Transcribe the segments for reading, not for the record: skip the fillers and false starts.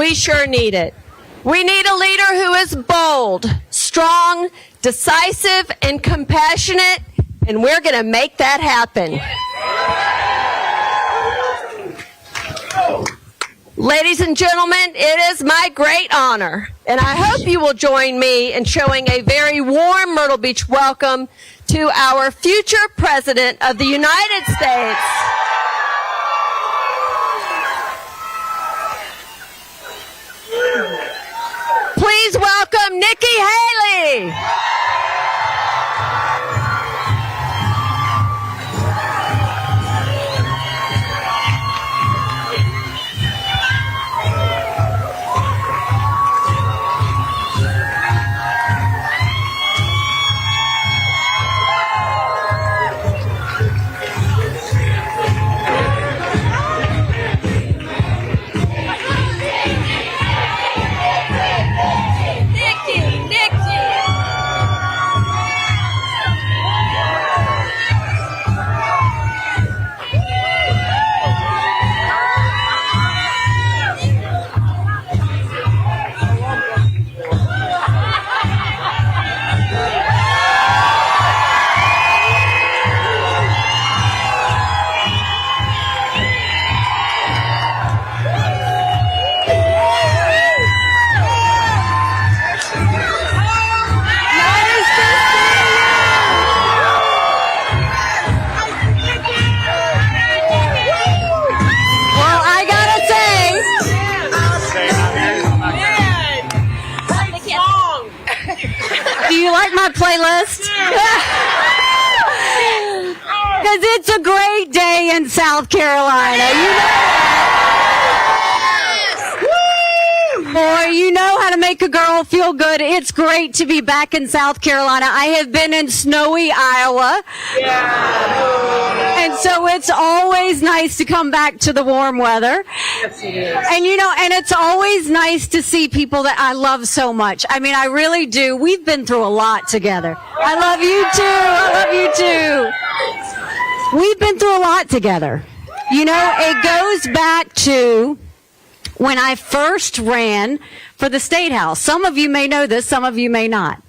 We sure need it. We need a leader who is bold, strong, decisive, and compassionate, and we're going to make that happen. Ladies and gentlemen, it is my great honor, and I hope you will join me in showing a very warm Myrtle Beach welcome to our future President of the United States. Please welcome Nikki Haley. My playlist because it's a great day in South Carolina. Boy, you know how to make a girl feel good. It's great to be back in South Carolina. I have been in snowy Iowa. And so it's always nice to come back to the warm weather. Yes, it is. And and it's always nice to see people that I love so much. I mean, I really do. We've been through a lot together. I love you too. I love you too. We've been through a lot together. It goes back to when I first ran for the State House. Some of you may know this, some of you may not.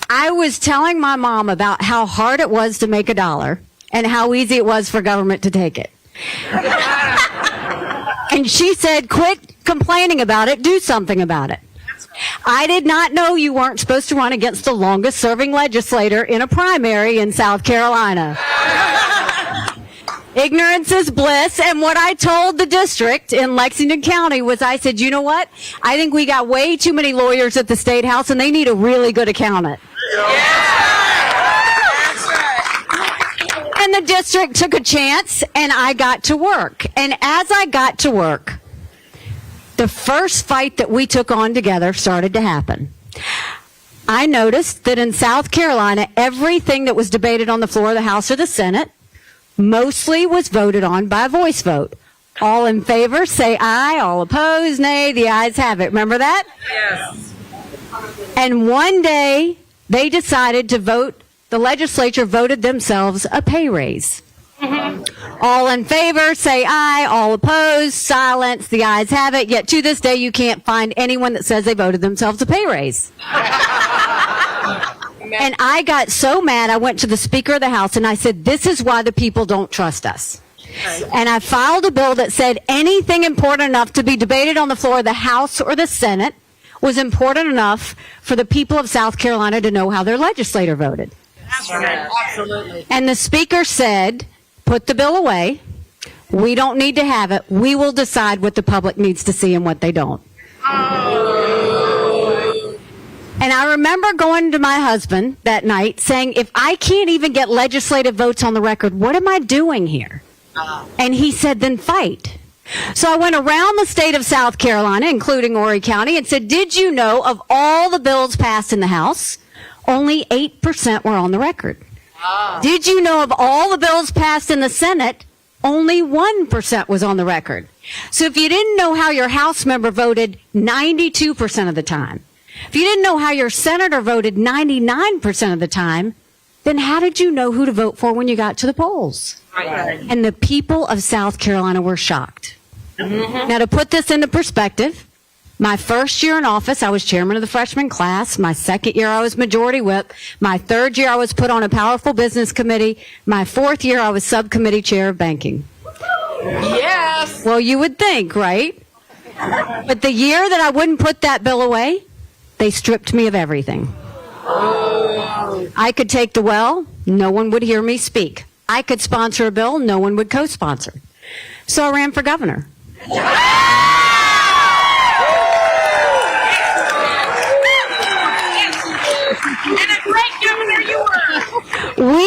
I was telling my mom about how hard it was to make $1 and how easy it was for government to take it. And she said, quit complaining about it, do something about it. I did not know you weren't supposed to run against the longest serving legislator in a primary in South Carolina. Ignorance is bliss, and what I told the district in Lexington County was, I said, you know what? I think we got way too many lawyers at the State House, and they need a really good accountant. And the district took a chance, and I got to work. And as I got to work, the first fight that we took on together started to happen. I noticed that in South Carolina, everything that was debated on the floor of the House or the Senate mostly was voted on by voice vote. All in favor, say aye. All opposed, nay. The ayes have it. Remember that? Yes. And one day, they decided to vote, the legislature voted themselves a pay raise. All in favor, say aye. All opposed, silence. The ayes have it. Yet to this day, you can't find anyone that says they voted themselves a pay raise. And I got so mad, I went to the Speaker of the House and I said, this is why the people don't trust us. And I filed a bill that said anything important enough to be debated on the floor of the House or the Senate was important enough for the people of South Carolina to know how their legislator voted. That's right. Absolutely. And the Speaker said, put the bill away. We don't need to have it. We will decide what the public needs to see and what they don't. And I remember going to my husband that night saying, if I can't even get legislative votes on the record, what am I doing here? And he said, then fight. So I went around the state of South Carolina, including Horry County, and said, did you know of all the bills passed in the House, only 8% were on the record? Did you know of all the bills passed in the Senate, only 1% was on the record? So if you didn't know how your House member voted 92% of the time, if you didn't know how your senator voted 99% of the time, then how did you know who to vote for when you got to the polls? Right. And the people of South Carolina were shocked. Now, to put this into perspective, my first year in office, I was chairman of the freshman class. My second year, I was majority whip. My third year, I was put on a powerful business committee. My fourth year, I was subcommittee chair of banking. Yes. Well, you would think, right? But the year that I wouldn't put that bill away, they stripped me of everything. I could take the well, no one would hear me speak. I could sponsor a bill, no one would co-sponsor. So I ran for governor. And a great governor you were.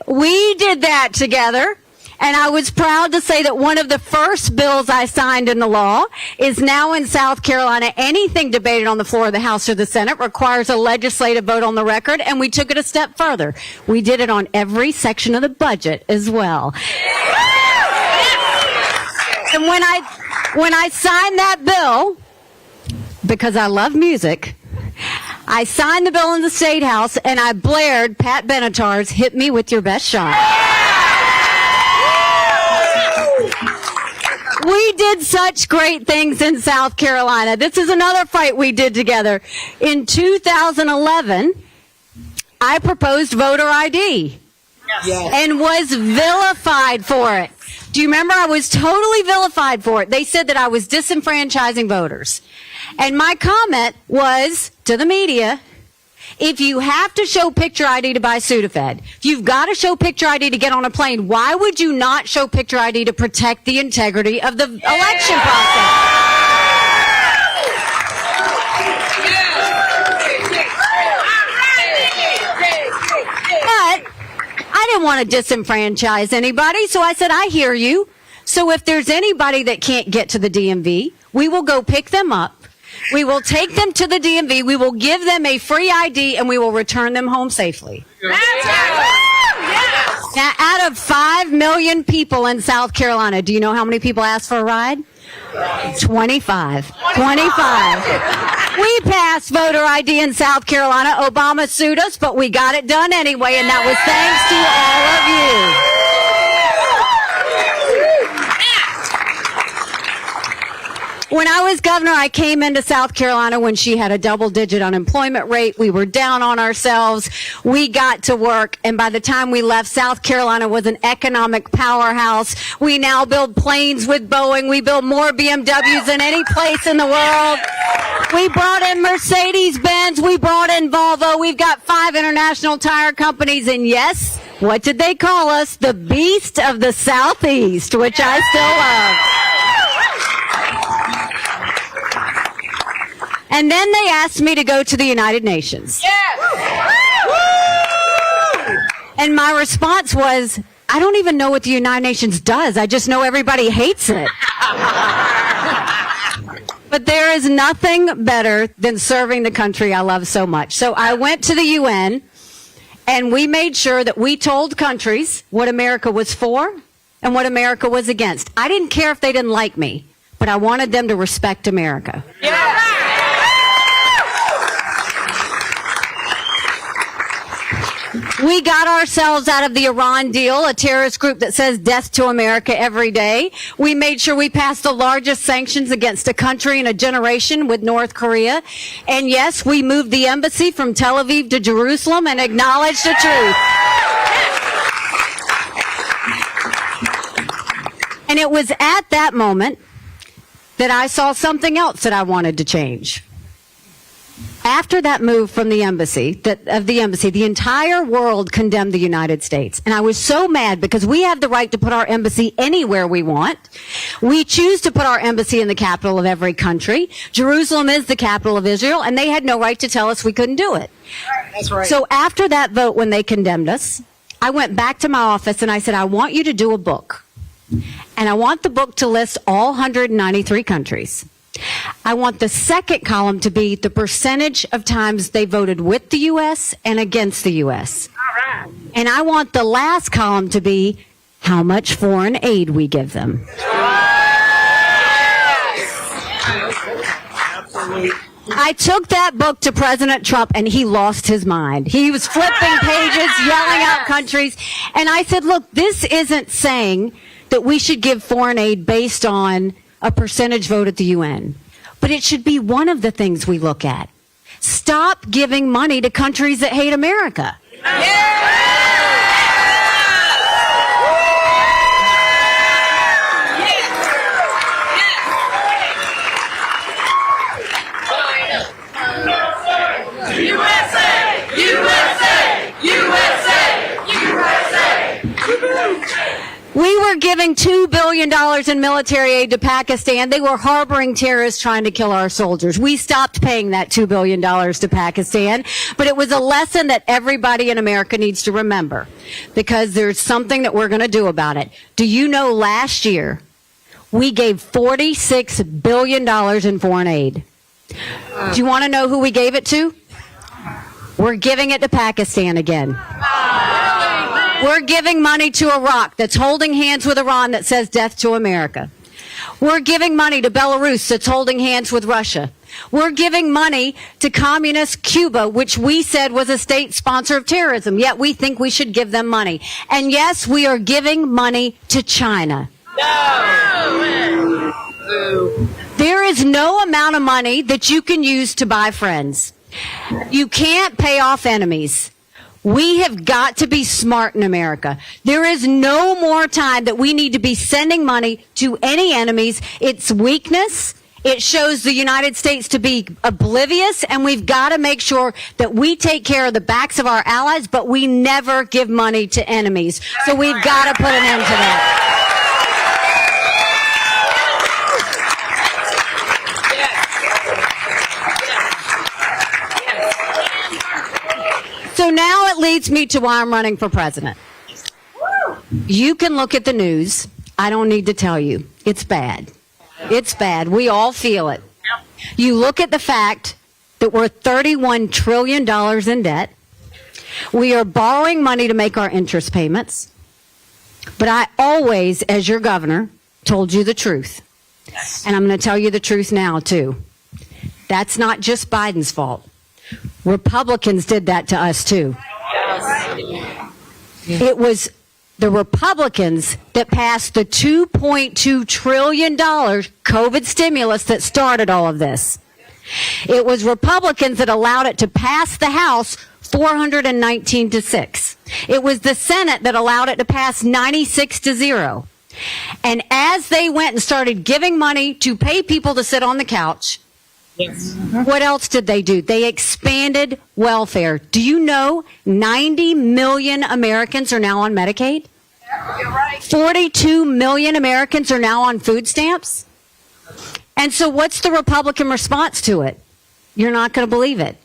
We did that together. And I was proud to say that one of the first bills I signed into law is now in South Carolina. Anything debated on the floor of the House or the Senate requires a legislative vote on the record, and we took it a step further. We did it on every section of the budget as well. And when I signed that bill, because I love music, I signed the bill in the State House, and I blared Pat Benatar's "Hit Me With Your Best Shot." We did such great things in South Carolina. This is another fight we did together. In 2011, I proposed voter ID and was vilified for it. Do you remember? I was totally vilified for it. They said that I was disenfranchising voters. And my comment was to the media, if you have to show picture ID to buy Sudafed, if you've got to show picture ID to get on a plane, why would you not show picture ID to protect the integrity of the election process? But I didn't want to disenfranchise anybody, so I said, I hear you. So if there's anybody that can't get to the DMV, we will go pick them up. We will take them to the DMV, we will give them a free ID, and we will return them home safely. Now, out of 5 million people in South Carolina, do you know how many people asked for a ride? 25. 25. We passed voter ID in South Carolina. Obama sued us, but we got it done anyway, and that was thanks to all of you. When I was governor, I came into South Carolina when she had a double-digit unemployment rate. We were down on ourselves. We got to work, and by the time we left, South Carolina was an economic powerhouse. We now build planes with Boeing. We build more BMWs than any place in the world. We brought in Mercedes-Benz. We brought in Volvo. We've got 5 international tire companies, and yes, what did they call us? The Beast of the Southeast, which I still love. And then they asked me to go to the United Nations. And my response was, I don't even know what the United Nations does. I just know everybody hates it. But there is nothing better than serving the country I love so much. So I went to the UN, and we made sure that we told countries what America was for and what America was against. I didn't care if they didn't like me, but I wanted them to respect America. We got ourselves out of the Iran deal, a terrorist group that says death to America every day. We made sure we passed the largest sanctions against a country in a generation with North Korea. And yes, we moved the embassy from Tel Aviv to Jerusalem and acknowledged the truth. And it was at that moment that I saw something else that I wanted to change. After that move from the embassy, the entire world condemned the United States. And I was so mad because we have the right to put our embassy anywhere we want. We choose to put our embassy in the capital of every country. Jerusalem is the capital of Israel, and they had no right to tell us we couldn't do it. That's right. So after that vote, when they condemned us, I went back to my office and I said, I want you to do a book. And I want the book to list all 193 countries. I want the second column to be the percentage of times they voted with the U.S. and against the U.S. All right. And I want the last column to be how much foreign aid we give them. I took that book to President Trump, and he lost his mind. He was flipping pages, yelling out countries. And I said, look, this isn't saying that we should give foreign aid based on a percentage vote at the UN, but it should be one of the things we look at. Stop giving money to countries that hate America. We were giving $2 billion in military aid to Pakistan. They were harboring terrorists trying to kill our soldiers. We stopped paying that $2 billion to Pakistan, but it was a lesson that everybody in America needs to remember because there's something that we're going to do about it. Do you know last year we gave $46 billion in foreign aid? Do you want to know who we gave it to? We're giving it to Pakistan again. We're giving money to Iraq that's holding hands with Iran that says death to America. We're giving money to Belarus that's holding hands with Russia. We're giving money to communist Cuba, which we said was a state sponsor of terrorism, yet we think we should give them money. And yes, we are giving money to China. No. There is no amount of money that you can use to buy friends. You can't pay off enemies. We have got to be smart in America. There is no more time that we need to be sending money to any enemies. It's weakness. It shows the United States to be oblivious, and we've got to make sure that we take care of the backs of our allies, but we never give money to enemies. So we've got to put an end to that. So now it leads me to why I'm running for president. You can look at the news. I don't need to tell you. It's bad. It's bad. We all feel it. You look at the fact that we're $31 trillion in debt. We are borrowing money to make our interest payments. But I always, as your governor, told you the truth. And I'm going to tell you the truth now, too. That's not just Biden's fault. Republicans did that to us, too. It was the Republicans that passed the $2.2 trillion COVID stimulus that started all of this. It was Republicans that allowed it to pass the House 419-6. It was the Senate that allowed it to pass 96-0. And as they went and started giving money to pay people to sit on the couch, what else did they do? They expanded welfare. Do you know 90 million Americans are now on Medicaid? 42 million Americans are now on food stamps? And so what's the Republican response to it? You're not going to believe it.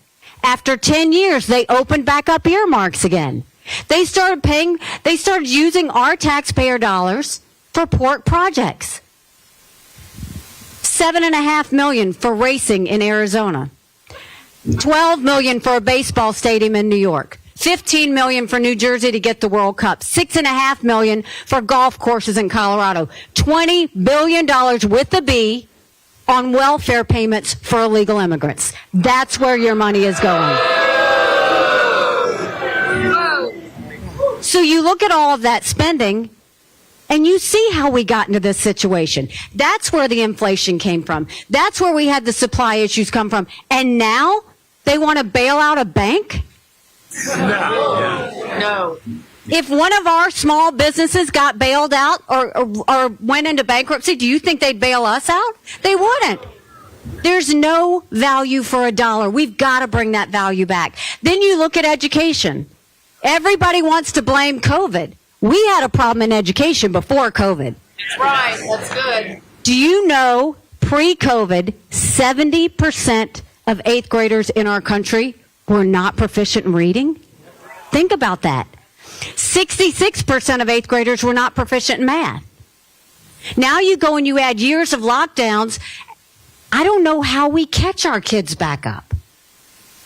After 10 years, they opened back up earmarks again. They started using our taxpayer dollars for pork projects. $7.5 million for racing in Arizona. $12 million for a baseball stadium in New York. $15 million for New Jersey to get the World Cup. $6.5 million for golf courses in Colorado. $20 billion with a B on welfare payments for illegal immigrants. That's where your money is going. So you look at all of that spending, and you see how we got into this situation. That's where the inflation came from. That's where we had the supply issues come from. And now they want to bail out a bank? No. If one of our small businesses got bailed out or went into bankruptcy, do you think they'd bail us out? They wouldn't. There's no value for a dollar. We've got to bring that value back. Then you look at education. Everybody wants to blame COVID. We had a problem in education before COVID. That's right. That's good. Do you know pre-COVID, 70% of 8th graders in our country were not proficient in reading? Think about that. 66% of 8th graders were not proficient in math. Now you go and you add years of lockdowns. I don't know how we catch our kids back up.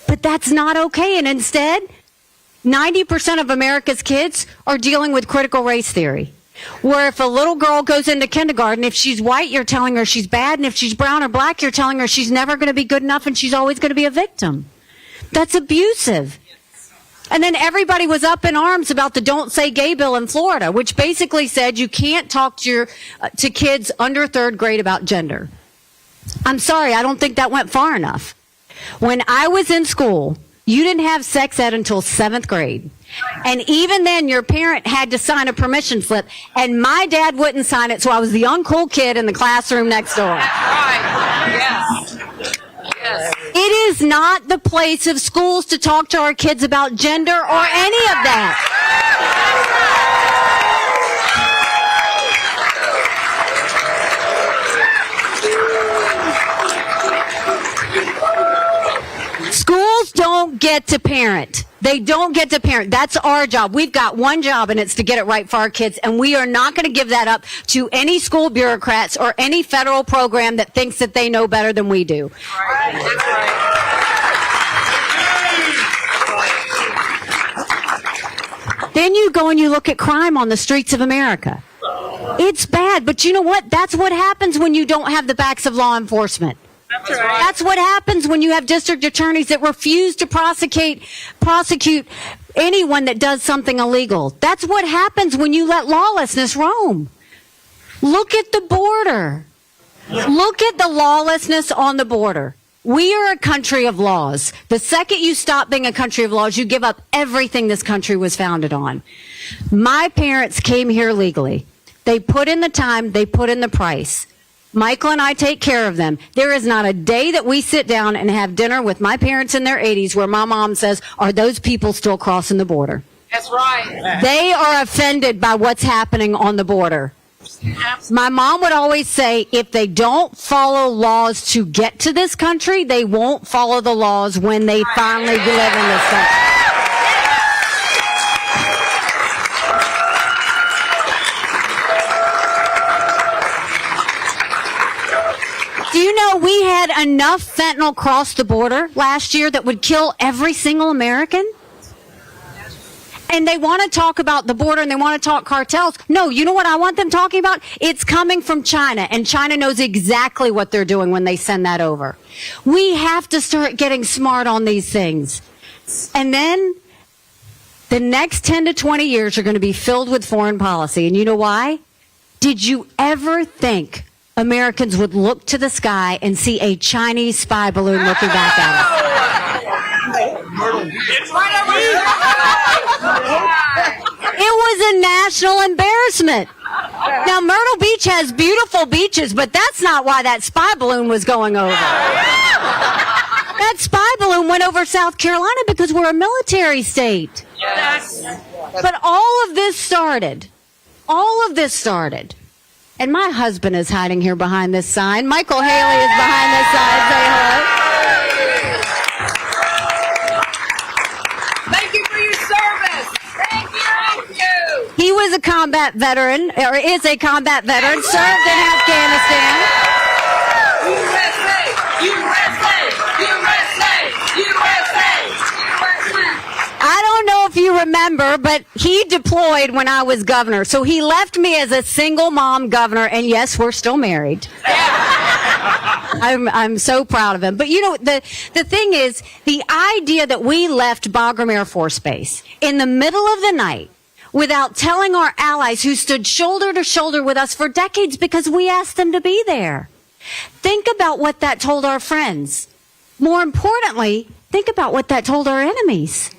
But that's not okay. And instead, 90% of America's kids are dealing with critical race theory, where if a little girl goes into kindergarten, if she's white, you're telling her she's bad, and if she's brown or black, you're telling her she's never going to be good enough and she's always going to be a victim. That's abusive. And then everybody was up in arms about the Don't Say Gay bill in Florida, which basically said you can't talk to kids under third grade about gender. I'm sorry, I don't think that went far enough. When I was in school, you didn't have sex ed until 7th grade. And even then, your parent had to sign a permission slip, and my dad wouldn't sign it, so I was the uncool kid in the classroom next door. Right. Yes. Yes. It is not the place of schools to talk to our kids about gender or any of that. Schools don't get to parent. They don't get to parent. That's our job. We've got one job, and it's to get it right for our kids. And we are not going to give that up to any school bureaucrats or any federal program that thinks that they know better than we do. Right. That's right. Then you go and you look at crime on the streets of America. It's bad, but you know what? That's what happens when you don't have the backs of law enforcement. That's right. That's what happens when you have district attorneys that refuse to prosecute anyone that does something illegal. That's what happens when you let lawlessness roam. Look at the border. Look at the lawlessness on the border. We are a country of laws. The second you stop being a country of laws, you give up everything this country was founded on. My parents came here legally. They put in the time, they put in the price. Michael and I take care of them. There is not a day that we sit down and have dinner with my parents in their 80s where my mom says, are those people still crossing the border? That's right. They are offended by what's happening on the border. My mom would always say, if they don't follow laws to get to this country, they won't follow the laws when they finally live in this country. Do you know we had enough fentanyl cross the border last year that would kill every single American? And they want to talk about the border and they want to talk cartels. No, you know what I want them talking about? It's coming from China, and China knows exactly what they're doing when they send that over. We have to start getting smart on these things. And then the next 10 to 20 years are going to be filled with foreign policy. And you know why? Did you ever think Americans would look to the sky and see a Chinese spy balloon looking back at us? It's right over here. It was a national embarrassment. Now, Myrtle Beach has beautiful beaches, but that's not why that spy balloon was going over. That spy balloon went over South Carolina because we're a military state. Yes. But all of this started, and my husband is hiding here behind this sign. Michael Haley is behind this sign. Say hello. Thank you for your service. Thank you. Thank you. He was a combat veteran, or is a combat veteran, served in Afghanistan. USA. USA. USA. USA. I don't know if you remember, but he deployed when I was governor. So he left me as a single mom governor, and yes, we're still married. I'm so proud of him. But you know, the thing is, the idea that we left Bagram Air Force Base in the middle of the night without telling our allies who stood shoulder to shoulder with us for decades because we asked them to be there. Think about what that told our friends. More importantly, think about what that told our enemies.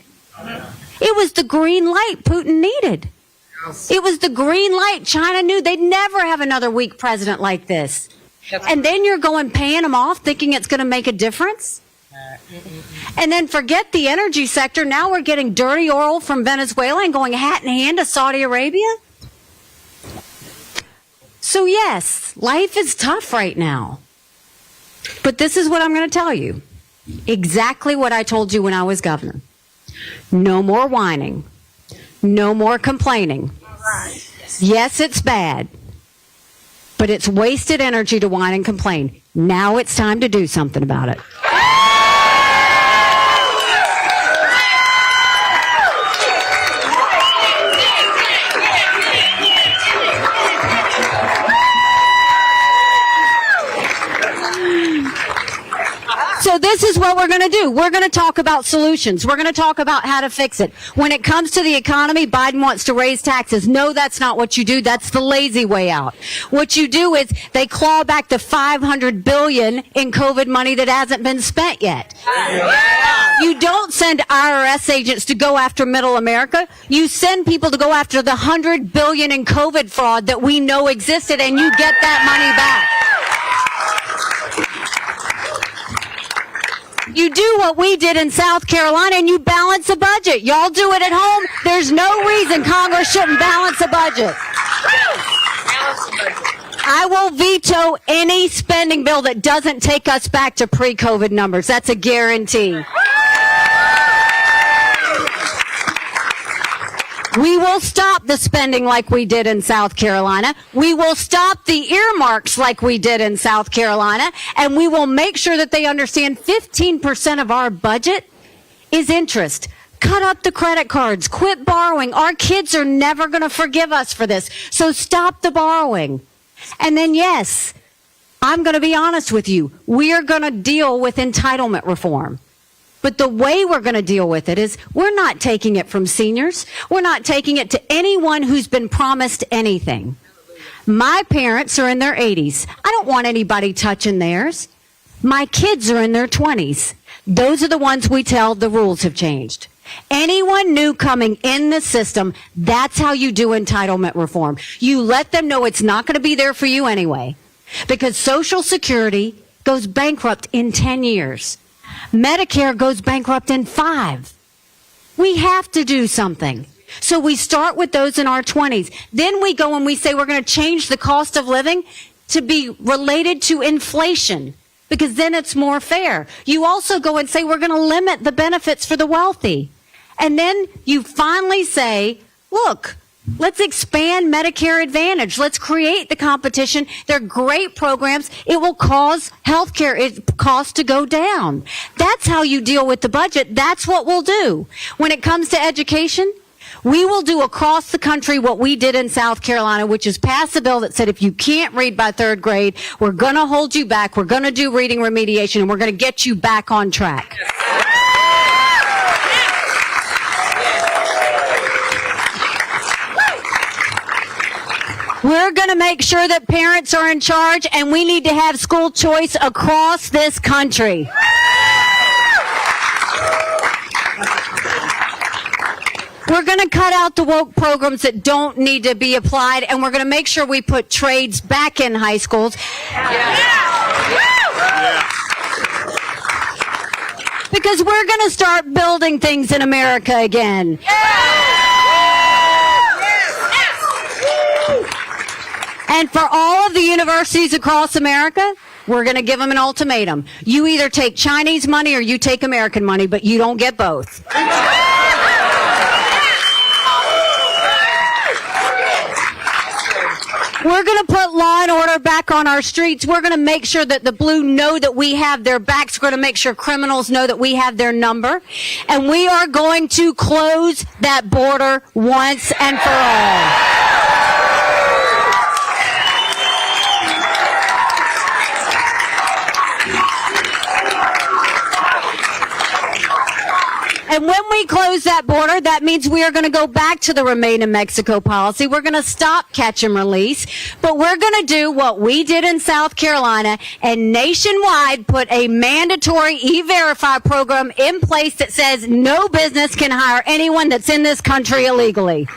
It was the green light Putin needed. It was the green light China knew they'd never have another weak president like this. And then you're going paying them off thinking it's going to make a difference? And then forget the energy sector. Now we're getting dirty oil from Venezuela and going hat in hand to Saudi Arabia? So yes, life is tough right now. But this is what I'm going to tell you. Exactly what I told you when I was governor. No more whining. No more complaining. Yes, it's bad. But it's wasted energy to whine and complain. Now it's time to do something about it. So this is what we're going to do. We're going to talk about solutions. We're going to talk about how to fix it. When it comes to the economy, Biden wants to raise taxes. No, that's not what you do. That's the lazy way out. What you do is they claw back the $500 billion in COVID money that hasn't been spent yet. You don't send IRS agents to go after middle America. You send people to go after the $100 billion in COVID fraud that we know existed, and you get that money back. You do what we did in South Carolina and you balance a budget. Y'all do it at home. There's no reason Congress shouldn't balance a budget. I will veto any spending bill that doesn't take us back to pre-COVID numbers. That's a guarantee. We will stop the spending like we did in South Carolina. We will stop the earmarks like we did in South Carolina. And we will make sure that they understand 15% of our budget is interest. Cut up the credit cards. Quit borrowing. Our kids are never going to forgive us for this. So stop the borrowing. And then, yes, I'm going to be honest with you. We are going to deal with entitlement reform. But the way we're going to deal with it is we're not taking it from seniors. We're not taking it to anyone who's been promised anything. My parents are in their 80s. I don't want anybody touching theirs. My kids are in their 20s. Those are the ones we tell the rules have changed. Anyone new coming in the system, that's how you do entitlement reform. You let them know it's not going to be there for you anyway. Because Social Security goes bankrupt in 10 years. Medicare goes bankrupt in 5. We have to do something. So we start with those in our 20s. Then we go and we say we're going to change the cost of living to be related to inflation, because then it's more fair. You also go and say we're going to limit the benefits for the wealthy. And then you finally say, look, let's expand Medicare Advantage. Let's create the competition. They're great programs. It will cause healthcare costs to go down. That's how you deal with the budget. That's what we'll do. When it comes to education, we will do across the country what we did in South Carolina, which is pass a bill that said if you can't read by 3rd grade, we're going to hold you back. We're going to do reading remediation, and we're going to get you back on track. We're going to make sure that parents are in charge, and we need to have school choice across this country. We're going to cut out the woke programs that don't need to be applied, and we're going to make sure we put trades back in high schools. Because we're going to start building things in America again. And for all of the universities across America, we're going to give them an ultimatum. You either take Chinese money or you take American money, but you don't get both. We're going to put law and order back on our streets. We're going to make sure that the blue know that we have their backs. We're going to make sure criminals know that we have their number. And we are going to close that border once and for all. And when we close that border, that means we are going to go back to the Remain in Mexico policy. We're going to stop catch and release, but we're going to do what we did in South Carolina and nationwide put a mandatory E-Verify program in place that says no business can hire anyone that's in this country illegally.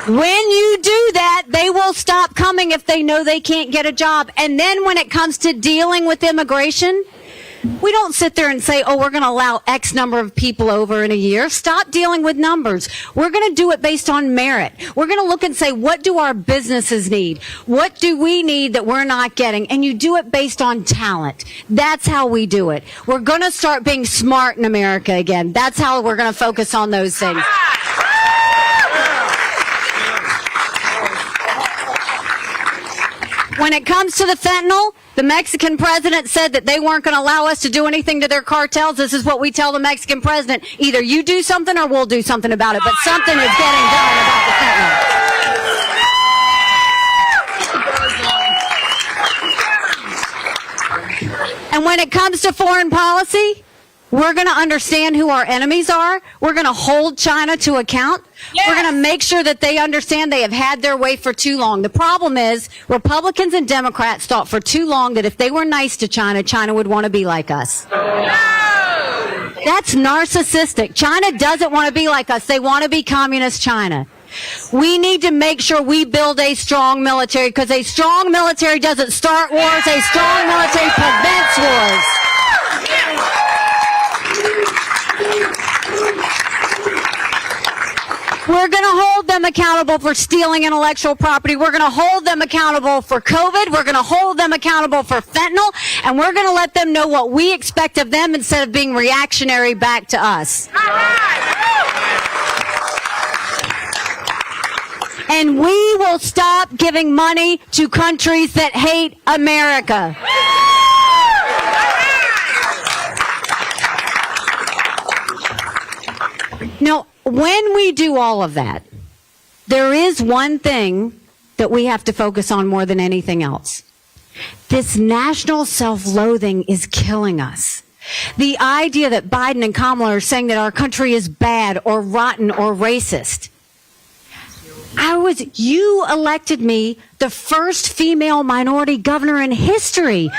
When you do that, they will stop coming if they know they can't get a job. And then when it comes to dealing with immigration, we don't sit there and say, oh, we're going to allow X number of people over in a year. Stop dealing with numbers. We're going to do it based on merit. We're going to look and say, what do our businesses need? What do we need that we're not getting? And you do it based on talent. That's how we do it. We're going to start being smart in America again. That's how we're going to focus on those things. When it comes to the fentanyl, the Mexican president said that they weren't going to allow us to do anything to their cartels. This is what we tell the Mexican president. Either you do something or we'll do something about it. But something is getting done about the fentanyl. And when it comes to foreign policy, we're going to understand who our enemies are. We're going to hold China to account. Yes. We're going to make sure that they understand they have had their way for too long. The problem is Republicans and Democrats thought for too long that if they were nice to China, China would want to be like us. That's narcissistic. China doesn't want to be like us. They want to be communist China. We need to make sure we build a strong military, because a strong military doesn't start wars. A strong military prevents wars. We're going to hold them accountable for stealing intellectual property. We're going to hold them accountable for COVID. We're going to hold them accountable for fentanyl. And we're going to let them know what we expect of them instead of being reactionary back to us. And we will stop giving money to countries that hate America. Now, when we do all of that, there is one thing that we have to focus on more than anything else. This national self-loathing is killing us. The idea that Biden and Kamala are saying that our country is bad or rotten or racist. You elected me the first female minority governor in history.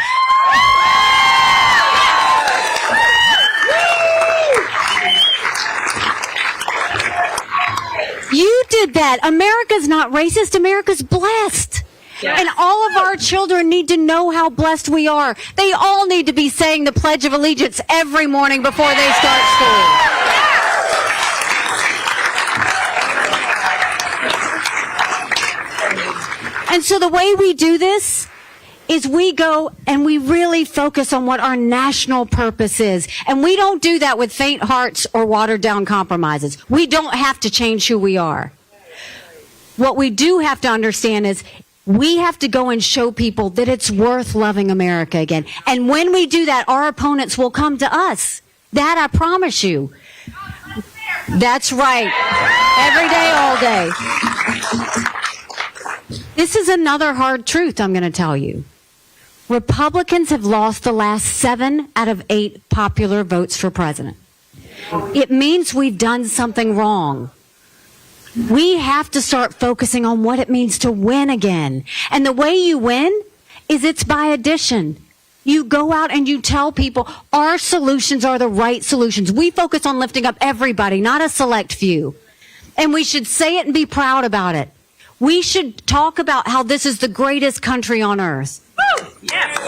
You did that. America's not racist. America's blessed. Yes. And all of our children need to know how blessed we are. They all need to be saying the Pledge of Allegiance every morning before they start school. And so the way we do this is we go and we really focus on what our national purpose is. And we don't do that with faint hearts or watered down compromises. We don't have to change who we are. What we do have to understand is we have to go and show people that it's worth loving America again. And when we do that, our opponents will come to us. That I promise you. That's right. Every day, all day. This is another hard truth I'm going to tell you. Republicans have lost the last 7 out of 8 popular votes for president. It means we've done something wrong. We have to start focusing on what it means to win again. And the way you win is it's by addition. You go out and you tell people our solutions are the right solutions. We focus on lifting up everybody, not a select few. And we should say it and be proud about it. We should talk about how this is the greatest country on earth. Woo! Yes.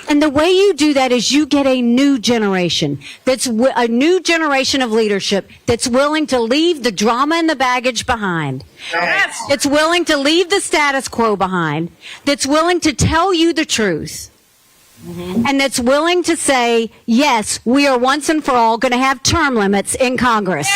And the way you do that is you get a new generation. That's a new generation of leadership that's willing to leave the drama and the baggage behind. Yes. That's willing to leave the status quo behind. That's willing to tell you the truth. And that's willing to say, yes, we are once and for all going to have term limits in Congress.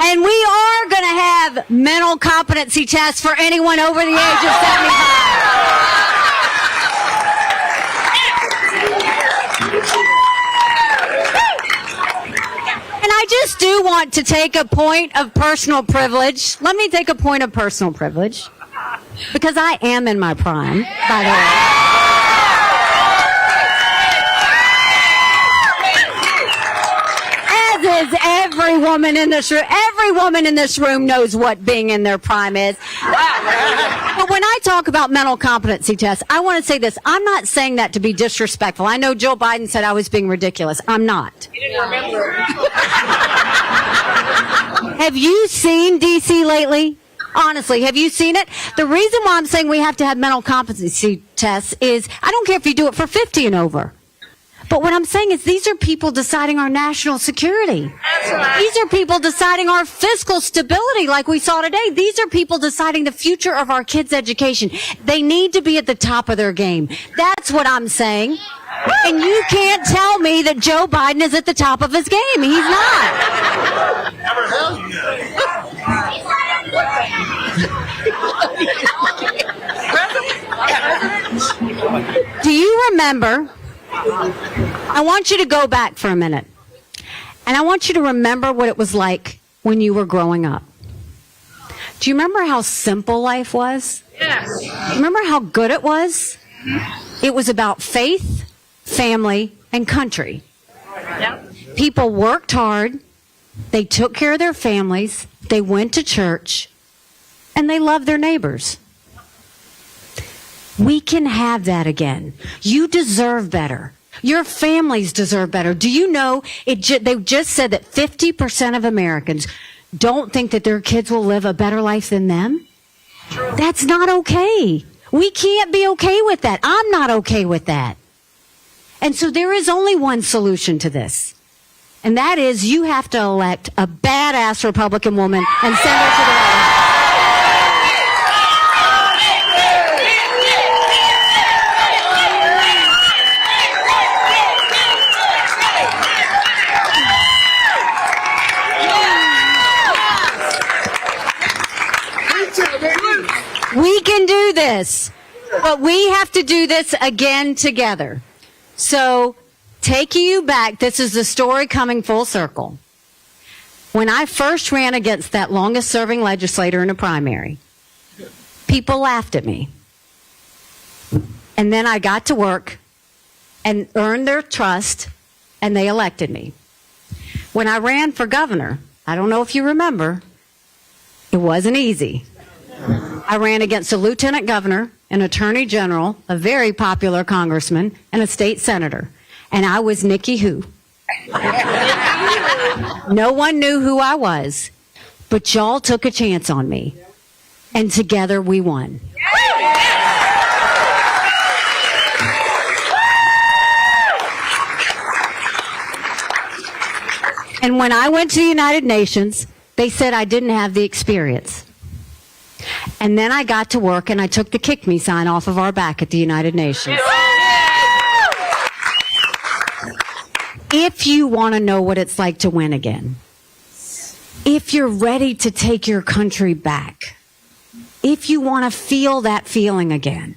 And we are going to have mental competency tests for anyone over the age of 75. And I just do want to take a point of personal privilege. Let me take a point of personal privilege. Because I am in my prime, by the way. As is every woman in this room. Every woman in this room knows what being in their prime is. But when I talk about mental competency tests, I want to say this. I'm not saying that to be disrespectful. I know Joe Biden said I was being ridiculous. I'm not. He didn't remember. Have you seen D.C. lately? Honestly, have you seen it? The reason why I'm saying we have to have mental competency tests is I don't care if you do it for 50 and over. But what I'm saying is these are people deciding our national security. Absolutely. These are people deciding our fiscal stability like we saw today. These are people deciding the future of our kids' education. They need to be at the top of their game. That's what I'm saying. And you can't tell me that Joe Biden is at the top of his game. He's not. Never has. President? remember, I want you to go back for a minute. And I want you to remember what it was like when you were growing up. Do you remember how simple life was? Yes. Remember how good it was? It was about faith, family, and country. Yep. People worked hard. They took care of their families. They went to church. And they loved their neighbors. We can have that again. You deserve better. Your families deserve better. Do you know, they just said that 50% of Americans don't think that their kids will live a better life than them? True. That's not okay. We can't be okay with that. I'm not okay with that. And so there is only one solution to this. And that is you have to elect a badass Republican woman and send her to the White House. We can do this, but we have to do this again together. So, taking you back, this is the story coming full circle. When I first ran against that longest serving legislator in a primary, people laughed at me. And then I got to work and earned their trust, and they elected me. When I ran for governor, I don't know if you remember, it wasn't easy. I ran against a lieutenant governor, an attorney general, a very popular congressman, and a state senator. And I was Nikki who. No one knew who I was, but y'all took a chance on me. And together we won. And when I went to the United Nations, they said I didn't have the experience. And then I got to work and I took the kick me sign off of our back at the United Nations. If you want to know what it's like to win again, if you're ready to take your country back, if you want to feel that feeling again,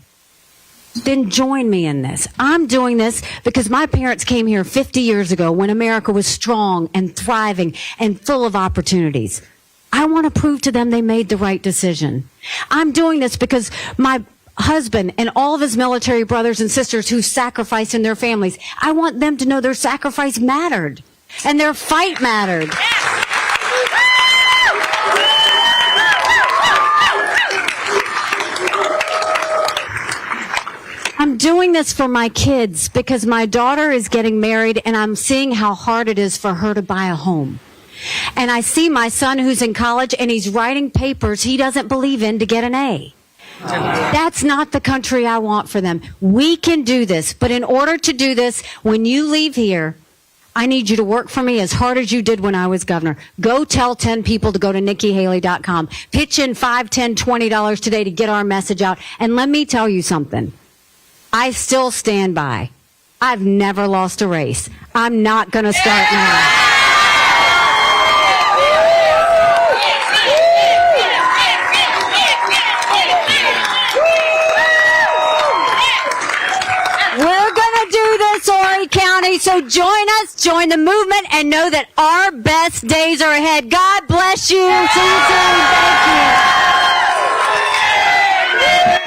then join me in this. I'm doing this because my parents came here 50 years ago when America was strong and thriving and full of opportunities. I want to prove to them they made the right decision. I'm doing this because my husband and all of his military brothers and sisters who sacrificed in their families, I want them to know their sacrifice mattered and their fight mattered. I'm doing this for my kids because my daughter is getting married and I'm seeing how hard it is for her to buy a home. And I see my son who's in college and he's writing papers he doesn't believe in to get an A. That's not the country I want for them. We can do this. But in order to do this, when you leave here, I need you to work for me as hard as you did when I was governor. Go tell 10 people to go to NikkiHaley.com. Pitch in $5, $10, $20 today to get our message out. And let me tell you something. I still stand by. I've never lost a race. I'm not going to start now. County. So join us, join the movement, and know that our best days are ahead. God bless you. See you soon. Thank you.